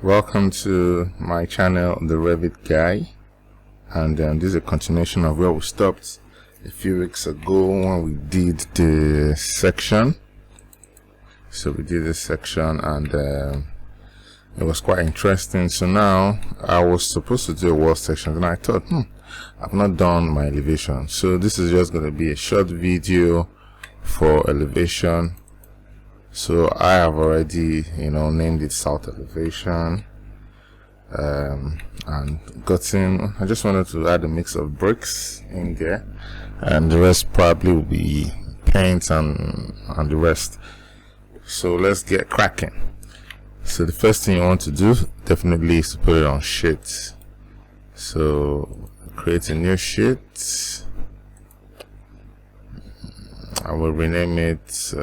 Welcome to my channel, the Revit guy, and this is a continuation of where we stopped a few weeks ago when we did the section. So we did this section and it was quite interesting. So now I was supposed to do a wall section and I thought, I've not done my elevation, so this is just going to be a short video for elevation. So I have already named it south elevation, and I just wanted to add a mix of bricks in there, and the rest probably will be paint and the rest. So let's get cracking. So the first thing you want to do definitely is to put it on sheet. So create a new sheet. I will rename it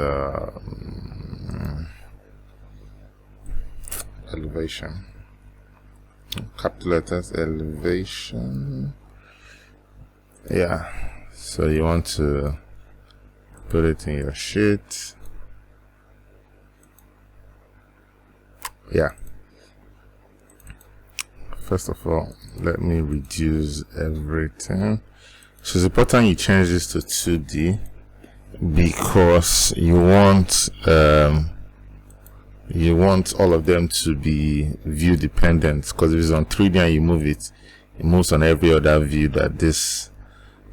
elevation, capital letters, elevation. Yeah, so you want to put it in your sheet. Yeah, first of all, let me reduce everything. So it's important you change this to 2D because you want all of them to be view dependent, because if it's on 3D and you move it, it moves on every other view that this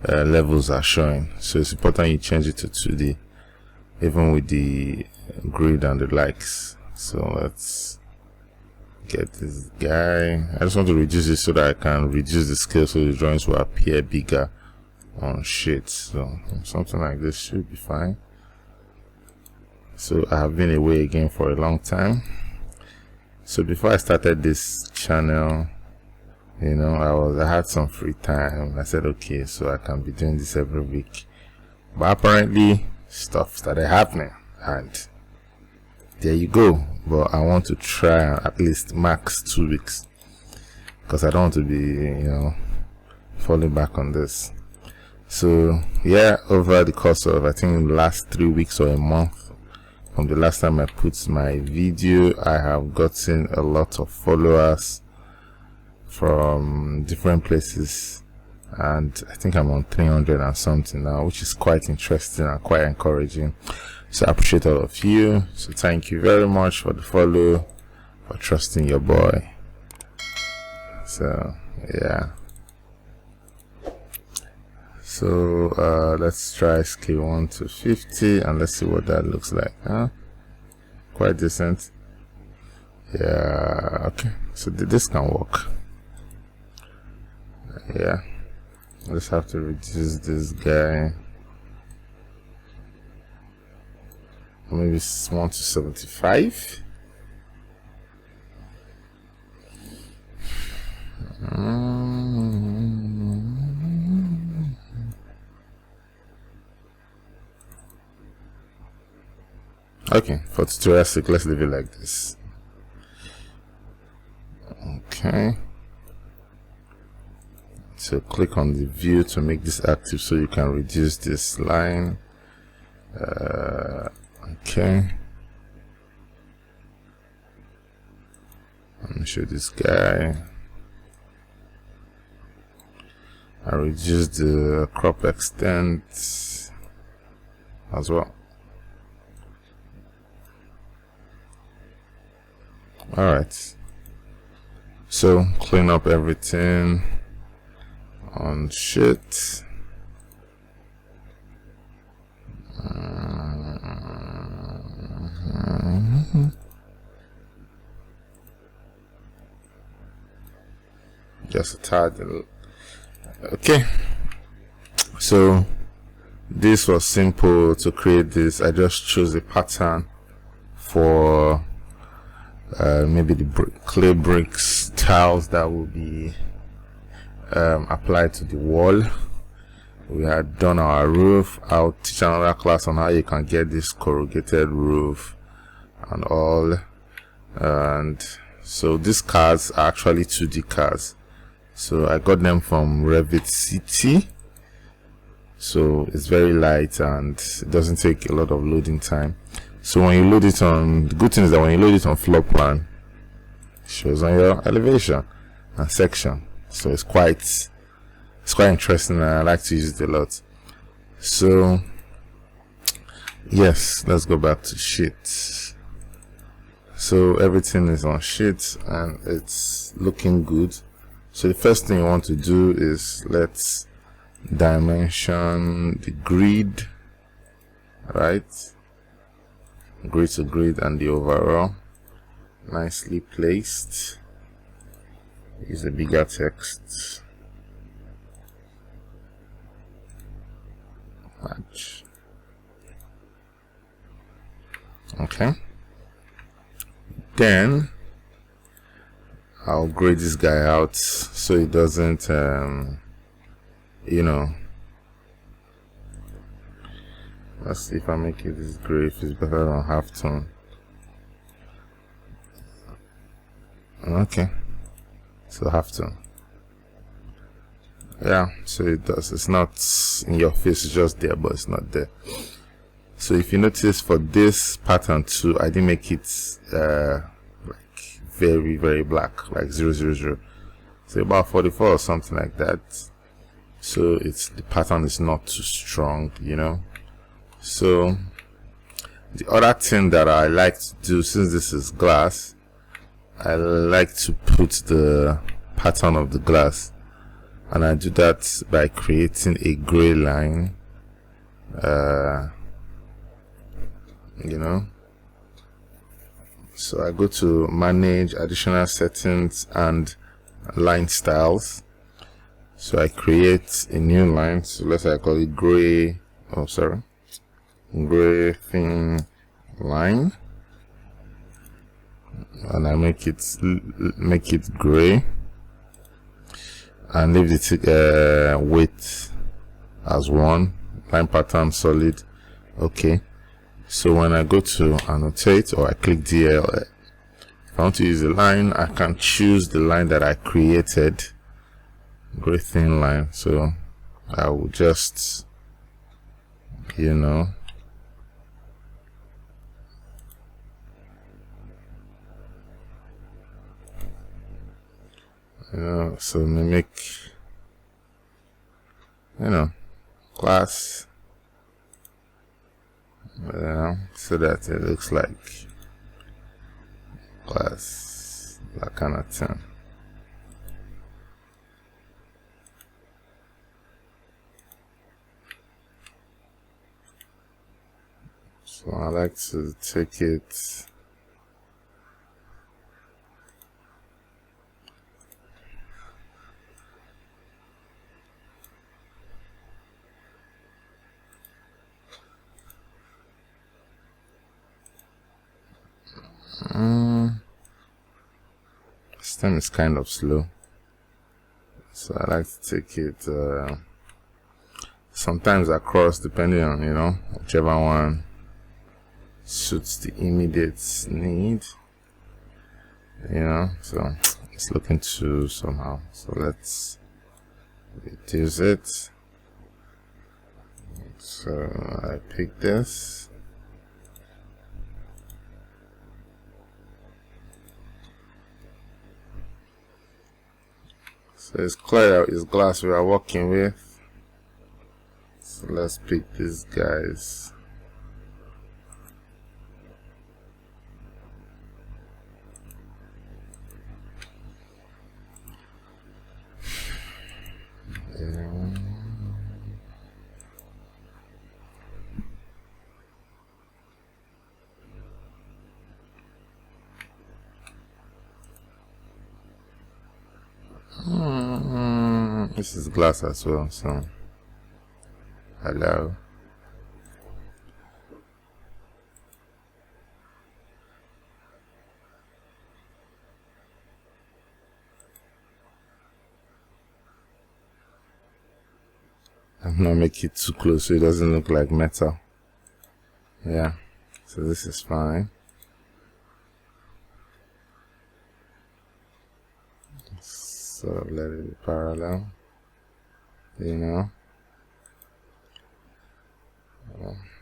levels are showing. So it's important you change it to 2D even with the grid and the likes. So let's get this guy. I just want to reduce it so that I can reduce the scale so the drawings will appear bigger on sheets. So something like this should be fine. So I have been away again for a long time. So before I started this channel, I had some free time. I said, okay, so I can be doing this every week. But apparently stuff started happening, and there you go. But I want to try at least max 2 weeks, because I don't want to be falling back on this. So yeah, over the course of I think the last 3 weeks or a month from the last time I put my video, I have gotten a lot of followers from different places, and I think I'm on 300 and something now, which is quite interesting and quite encouraging. So I appreciate all of you. So thank you very much for the follow, for trusting your boy. So yeah, so let's try scale 1 to 50 and let's see what that looks like. Quite decent. Yeah, okay, so this can work. Yeah, I just have to reduce this guy, maybe 1 to 75. Okay, for tutorial sake, let's leave it like this. Okay, so click on the view to make this active so you can reduce this line. Okay, let me show this guy. I reduce the crop extent as well. Alright, so clean up everything on sheet. Just a tad. Okay, so this was simple to create this. I just chose a pattern for maybe the clay bricks tiles that will be applied to the wall. We had done our roof. I'll teach another class on how you can get this corrugated roof and all. And so these cars are actually 2D cars. So I got them from Revit City. So it's very light and it doesn't take a lot of loading time. So when you load it on, the good thing is that when you load it on floor plan, shows on your elevation and section. So it's quite interesting, and I like to use it a lot. So yes, let's go back to Sheets. So everything is on Sheets and it's looking good. So the first thing you want to do is let's dimension the grid, right? Grid to grid and the overall, nicely placed. Use a bigger text. Match. Okay. Then I'll grade this guy out so it doesn't you know, let's see if I make it this gray, if it's better than halftone. Okay, so halftone. Yeah, so it does. It's not in your face, it's just there, but it's not there. So if you notice for this pattern too, I didn't make it like very, very black, like 000. So about 44 or something like that. So it's, the pattern is not too strong, you know. So the other thing that I like to do, since this is glass, I like to put the pattern of the glass, and I do that by creating a gray line, you know. So I go to manage, additional settings, and line styles. So I create a new line. So let's say I call it gray, gray thin line, and I make it gray and leave the width as 1, line pattern solid. Okay, so when I go to annotate, or I click DL, if I want to use a line, I can choose the line that I created, gray thin line. So I will just, you know, so mimic, you know, class, so that it looks like class, that kind of thing. So I like to take it, system is kind of slow, so I like to take it sometimes across, depending on, you know, whichever one suits the immediate need, you know. So it's looking to somehow, so let's reduce it. So I pick this, so it's clear it's glass we are working with. So let's pick these guys. This is glass as well, so hello. I'm not make it too close so it doesn't look like metal. Yeah, so this is fine. Sort of let it be parallel, you know.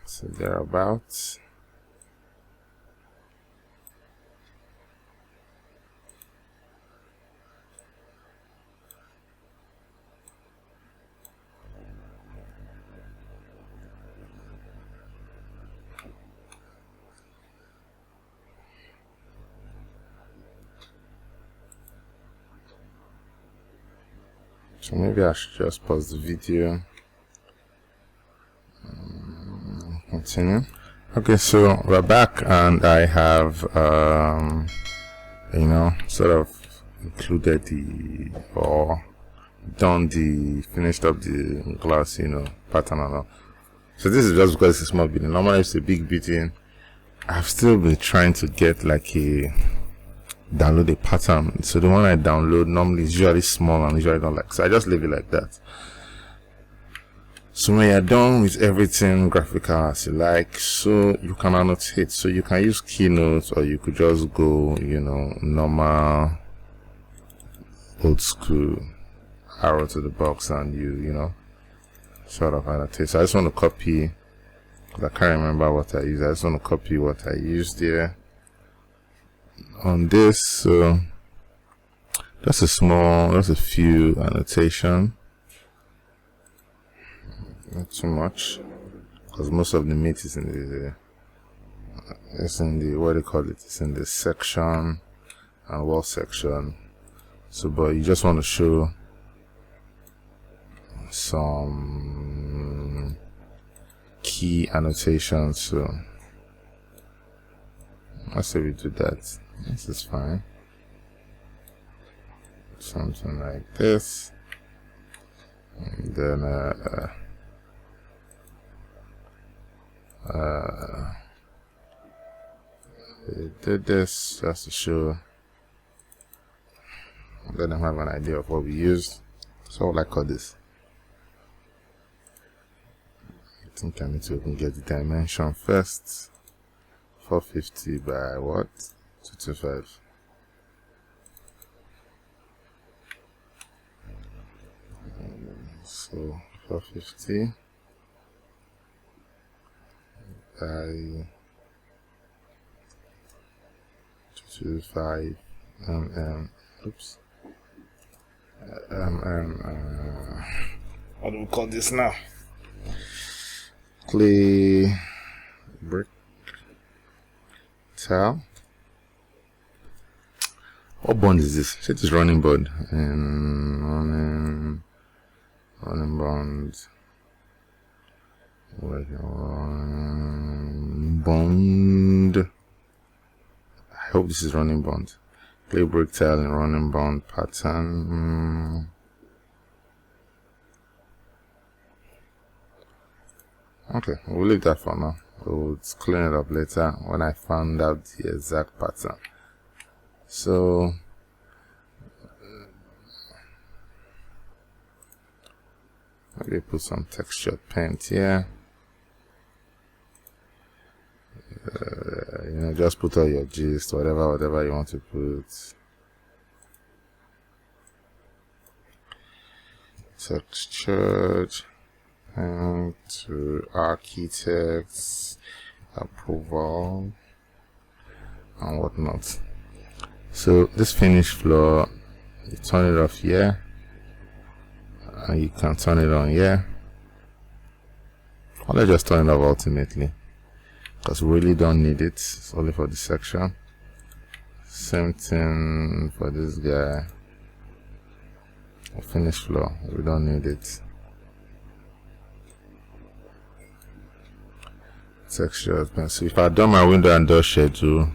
So thereabouts. So maybe I should just pause the video. Continue. Okay, so we're back, and I have sort of included finished up the glass pattern and all. So this is just because it's a small building. Normally it's a big building. I've still been trying to get download a pattern. So the one I download normally is usually small and usually don't like, so I just leave it like that. So when you're done with everything graphical as you like, so you can annotate. So you can use keynotes, or you could just go normal old school arrow to the box, and you sort of annotate. So I just want to copy, because I can't remember what I used. I just want to copy what I used there on this. So just a few annotation, not too much, because most of the meat is in the what do you call it? It's in the section and wall section. So, but you just want to show some key annotations. So let's say we do that. This is fine. Something like this, and then we did this just to show, let them have an idea of what we used. So what I call this, I think I need to even get the dimension first. 450 by what? 225. So 450 by 225 oops, what do we call this now? Clay brick tile. What bond is this? It is running board and running bond. Bond. I hope this is running bond. Clay brick tile and running bond pattern. Okay, we'll leave that for now. We'll clean it up later when I found out the exact pattern. So maybe put some textured paint here. Just put all your gist, whatever you want to put. Textured paint to architects approval and whatnot. So this finished floor, you turn it off here, and you can turn it on here. Or let's just turn it off ultimately, because we really don't need it. It's only for this section. Same thing for this guy. A finished floor, we don't need it. Texture. So if I done my window and door schedule,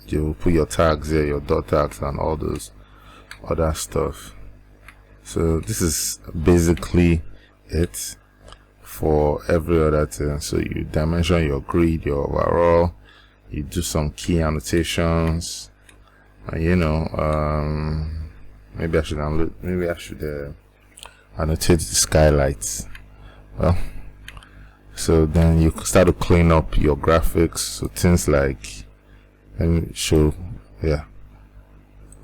you will put your tags here, your door tags and all those other stuff. So this is basically it for every other thing. So you dimension your grid, your overall, you do some key annotations, and maybe I should annotate the skylights. Well, so then you start to clean up your graphics. So things like, let me show, yeah.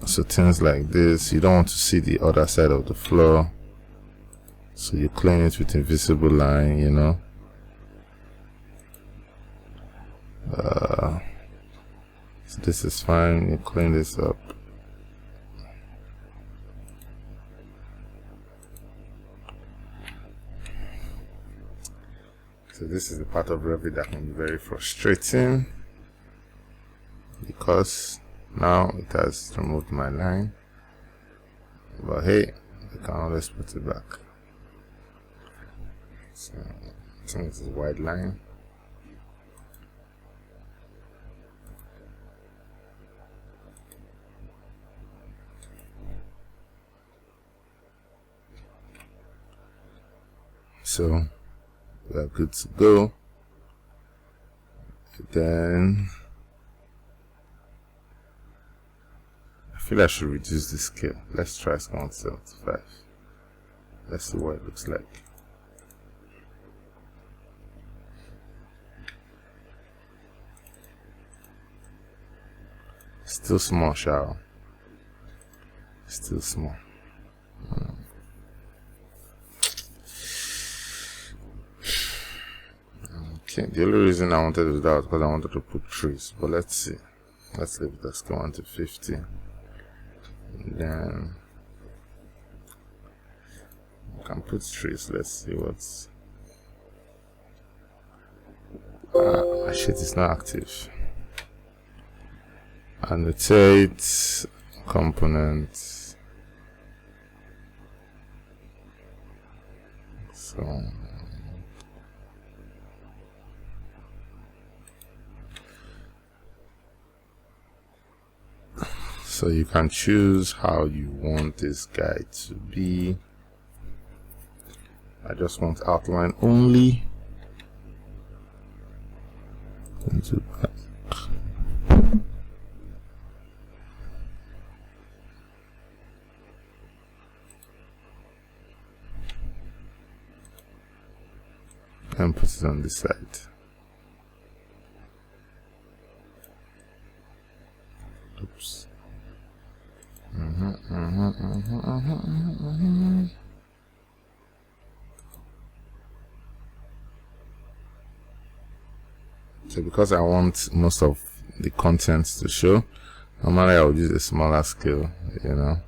So things like this, you don't want to see the other side of the floor, so you clean it with invisible line, so this is fine. You clean this up. So this is the part of Revit that can be very frustrating, because now it has removed my line. But hey, I can always put it back. So I think it's a wide line. So we're good to go. Then I feel I should reduce the scale. Let's try 175. Let's see what it looks like. Still small, shall. Still small. Okay, the only reason I wanted to do that was because I wanted to put trees, but let's see. Let's leave the scale 1 to 50. And then I can put trees. Let's see what's. My shit is not active. Annotate components. So you can choose how you want this guy to be. I just want outline only. Into that. And put it on this side. Oops. So because I want most of the contents to show, normally I would use a smaller scale, you know.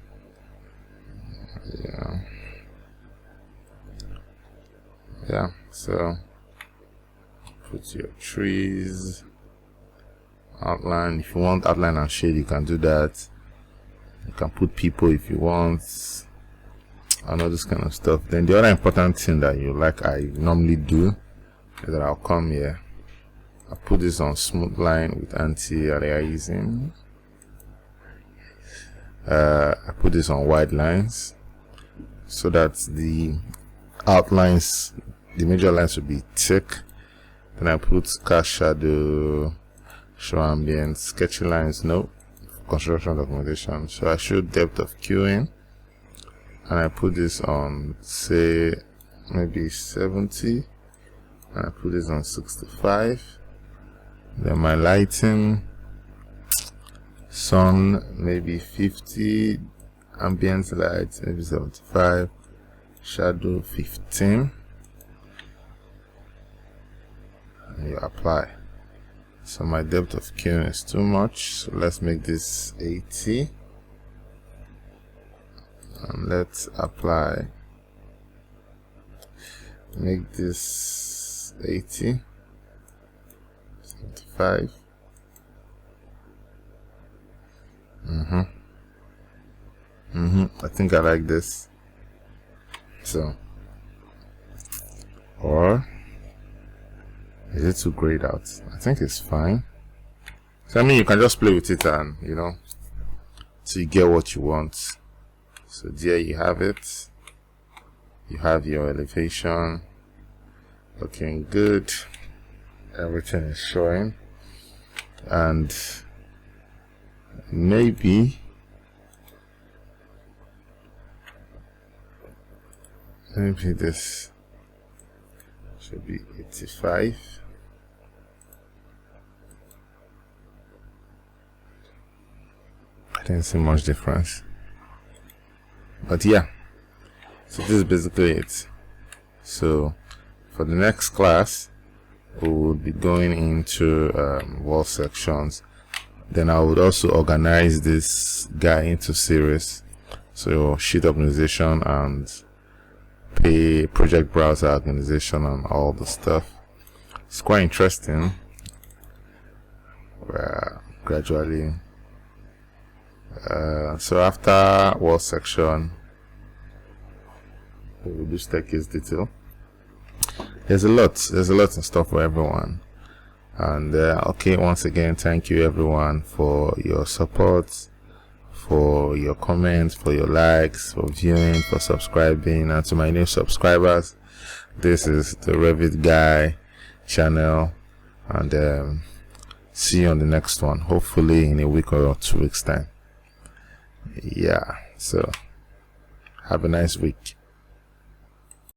Yeah, so put your trees, outline. If you want outline and shade, you can do that. You can put people if you want, and all this kind of stuff. Then the other important thing that I normally do is that I'll come here. I put this on smooth line with anti-aliasing. I put this on wide lines so that the outlines, the major lines will be thick. Then I put cast shadow, show ambient, sketchy lines, no, construction documentation. So I show depth of queuing, and I put this on, say, maybe 70, and I put this on 65. Then my lighting, sun, maybe 50, ambient light, maybe 75, shadow 15, and you apply. So my depth of queuing is too much, so let's make this 80, and let's apply, make this 80, 75. I think I like this. So, or is it too grayed out? I think it's fine. So I mean, you can just play with it and, you know, so you get what you want. So there you have it. You have your elevation looking good. Everything is showing, and maybe this should be 85. I didn't see much difference, but yeah, so this is basically it. So for the next class, we will be going into wall sections. Then I would also organize this guy into series, so sheet organization and project browser organization and all the stuff. It's quite interesting. We're gradually so after wall section, we do staircase detail. There's a lot in store for everyone. And okay, once again, thank you everyone for your support, for your comments, for your likes, for viewing, for subscribing. And to my new subscribers, this is the Revit Guy channel, and see you on the next one, hopefully in a week or 2 weeks time. Yeah, so have a nice week.